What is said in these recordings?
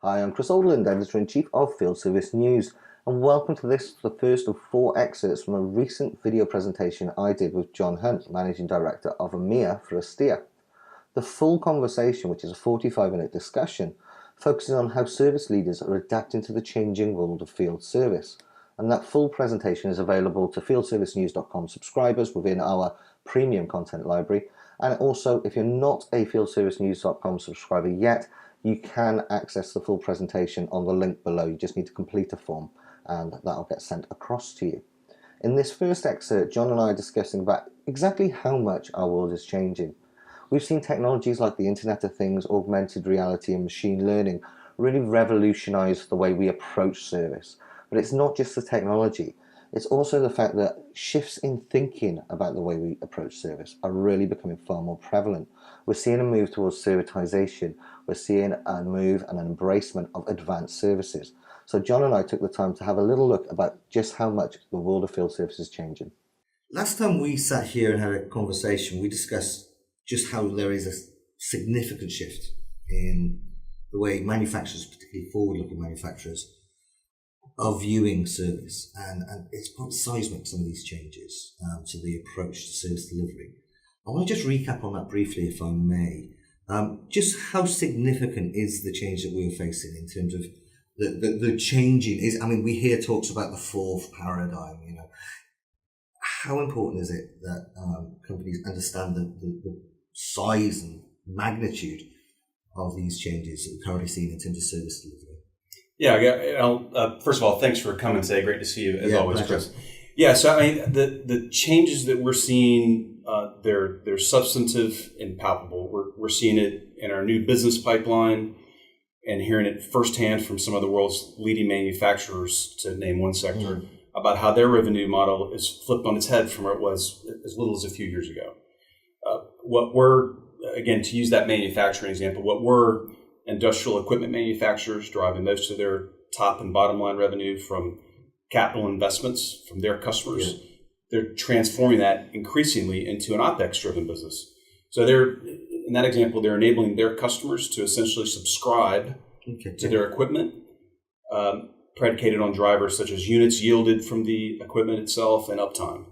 Hi, I'm Kris Oldland, Editor-in-Chief of Field Service News, and welcome to the first of 4 excerpts from a recent video presentation I did with John Hunt, Managing Director of EMEA for Astea. The full conversation, which is a 45-minute discussion, focuses on how service leaders are adapting to the changing world of field service. And that full presentation is available to fieldservicenews.com subscribers within our premium content library. And also, if you're not a fieldservicenews.com subscriber yet, you can access the full presentation on the link below. You just need to complete a form and that'll get sent across to you. In this first excerpt, John and I are discussing about exactly how much our world is changing. We've seen technologies like the Internet of Things, augmented reality and machine learning really revolutionize the way we approach service. But it's not just the technology. It's also the fact that shifts in thinking about the way we approach service are really becoming far more prevalent. We're seeing a move towards servitization. We're seeing a move and an embracement of advanced services. So John and I took the time to have a little look about just how much the world of field service is changing. Last time we sat here and had a conversation, we discussed just how there is a significant shift in the way manufacturers, particularly forward-looking manufacturers, are viewing service, and it's quite seismic, some of these changes to the approach to service delivery. I want to just recap on that briefly, if I may. Just how significant is the change that we're facing in terms of the changing is, I mean, we hear talks about the fourth paradigm, you know. How important is it that companies understand the size and magnitude of these changes that we're currently seeing in terms of service delivery? Yeah, first of all, thanks for coming today. Great to see you as always, pleasure. Kris. Yeah, so I mean, the changes that we're seeing, they're substantive and palpable. We're seeing it in our new business pipeline and hearing it firsthand from some of the world's leading manufacturers, to name one sector, about how their revenue model is flipped on its head from where it was as little as a few years ago. What we're, again, to use that manufacturing example, what we're industrial equipment manufacturers driving most of their top and bottom line revenue from capital investments from their customers. Yeah. They're transforming that increasingly into an OpEx driven business. So in that example, they're enabling their customers to essentially subscribe to their equipment, predicated on drivers such as units yielded from the equipment itself and uptime.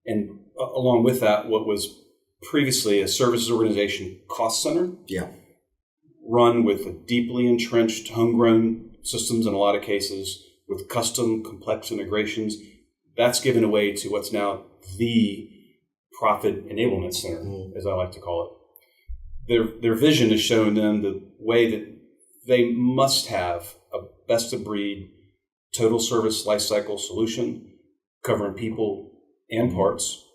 And along with that, what was previously a services organization cost center, run with a deeply entrenched, homegrown systems in a lot of cases, with custom, complex integrations, that's given away to what's now the profit enablement center, as I like to call it. Their vision is showing them the way that they must have a best-of-breed total service lifecycle solution covering people and parts.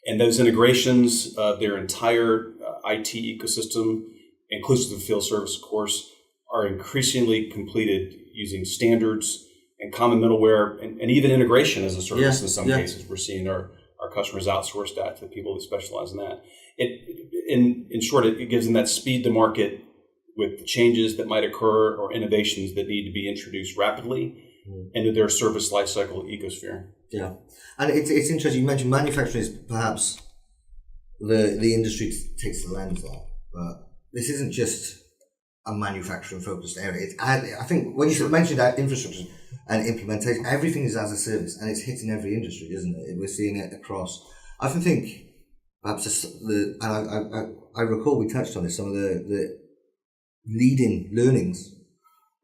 And those integrations, their entire IT ecosystem, inclusive of field service, of course, are increasingly completed using standards and common middleware and even integration as a service in some cases. We're seeing our customers outsource that to people that specialize in that. In short, it gives them that speed to market with the changes that might occur or innovations that need to be introduced rapidly into their service lifecycle ecosphere. Yeah, and it's interesting. You mentioned manufacturing is perhaps the industry takes the lens there, but this isn't just a manufacturing focused area. I think when you mentioned that infrastructure and implementation, everything is as a service, and it's hitting every industry, isn't it? We're seeing it across. I often think perhaps I recall we touched on this, some of the leading learnings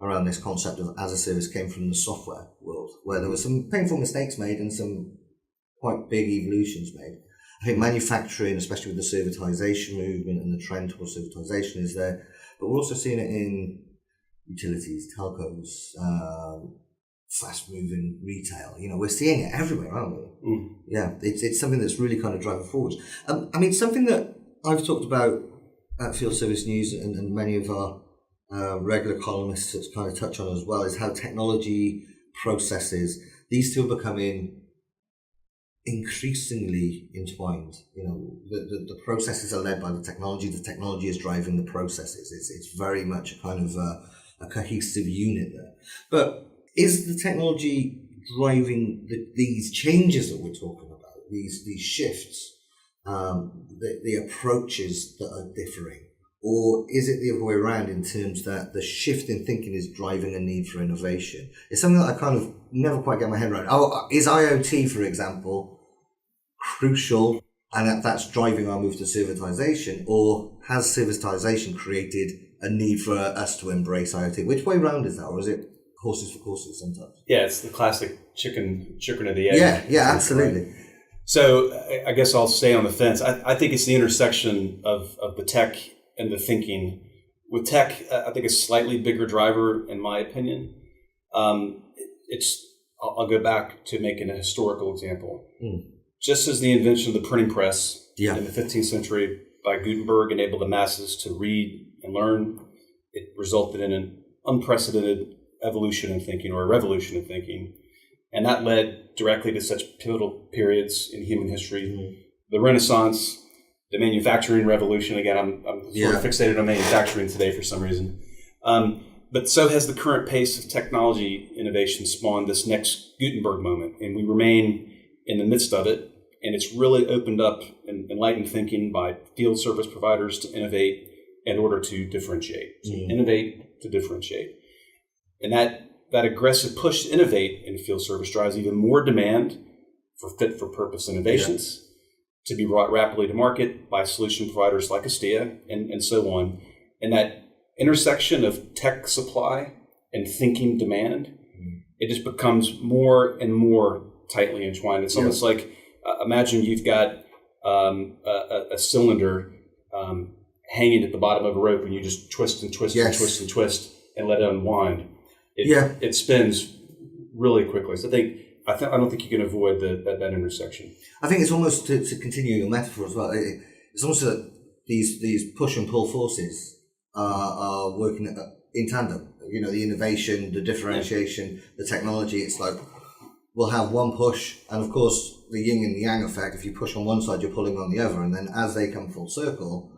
around this concept of as a service came from the software world, where there were some painful mistakes made and some quite big evolutions made. I think manufacturing, especially with the servitization movement and the trend towards servitization, is there, but we're also seeing it in utilities, telcos, fast-moving retail. You know, we're seeing it everywhere, aren't we? Yeah, it's something that's really kind of driving forward. I mean, something that I've talked about at Field Service News and many of our regular columnists that kind of touch on as well is how technology, processes, these two are becoming increasingly entwined. You know, the processes are led by the technology is driving the processes. It's very much a kind of a cohesive unit there. But is the technology driving these changes that we're talking about, these shifts, the approaches that are differing, Or is it the other way around in terms that the shift in thinking is driving a need for innovation? It's something that I kind of never quite get my head around. Oh, is IoT, for example, crucial and that's driving our move to servitization? Or has servitization created a need for us to embrace IoT? Which way round is that? Or is it horses for courses sometimes? Yeah, it's the classic chicken or the egg. Yeah, absolutely. Right? So I guess I'll stay on the fence. I think it's the intersection of the tech and the thinking. With tech, I think it's a slightly bigger driver, in my opinion. I'll go back to making a historical example. Just as the invention of the printing press in the 15th century by Gutenberg enabled the masses to read and learn, it resulted in an unprecedented evolution in thinking, or a revolution in thinking. And that led directly to such pivotal periods in human history. The Renaissance, the manufacturing revolution. Again, I'm sort of fixated on manufacturing today for some reason. But so has the current pace of technology innovation spawned this next Gutenberg moment. And we remain in the midst of it. And it's really opened up enlightened thinking by field service providers to innovate in order to differentiate. So innovate to differentiate. And that aggressive push to innovate in field service drives even more demand for fit-for-purpose innovations to be brought rapidly to market by solution providers like Astea and so on. And that intersection of tech supply and thinking demand, it just becomes more and more tightly entwined. It's almost like, imagine you've got a cylinder hanging at the bottom of a rope, and you just twist and twist and twist and twist and let it unwind. It spins really quickly. So I don't think you can avoid that intersection. I think it's almost, to continue your metaphor as well, it's almost that these push and pull forces are working in tandem. You know, the innovation, the differentiation, the technology. It's like we'll have one push, and of course the yin and yang effect. If you push on one side, you're pulling on the other, and then as they come full circle,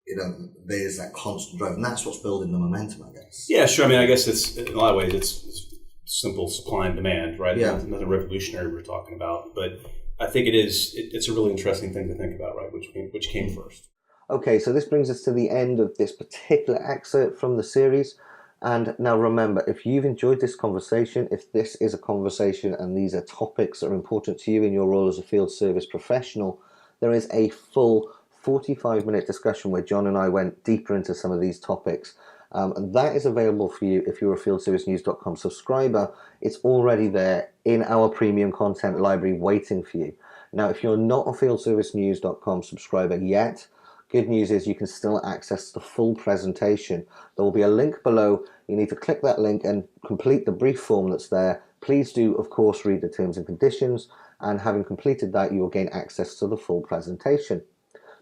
you know, there's that constant drive, and that's what's building the momentum, I guess. Yeah, sure. I mean, I guess it's in a lot of ways it's simple supply and demand, right? Yeah. Nothing revolutionary we're talking about, but I think it's a really interesting thing to think about, right? Which came first. Okay, so this brings us to the end of this particular excerpt from the series. And now remember, if you've enjoyed this conversation, if this is a conversation and these are topics that are important to you in your role as a field service professional, there is a full 45-minute discussion where John and I went deeper into some of these topics. And that is available for you if you're a fieldservicenews.com subscriber. It's already there in our premium content library waiting for you. Now, if you're not a fieldservicenews.com subscriber yet, good news is you can still access the full presentation. There will be a link below. You need to click that link and complete the brief form that's there. Please do, of course, read the terms and conditions. And having completed that, you will gain access to the full presentation.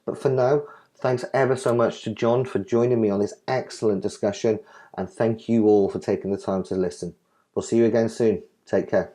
But for now, thanks ever so much to John for joining me on this excellent discussion. And thank you all for taking the time to listen. We'll see you again soon. Take care.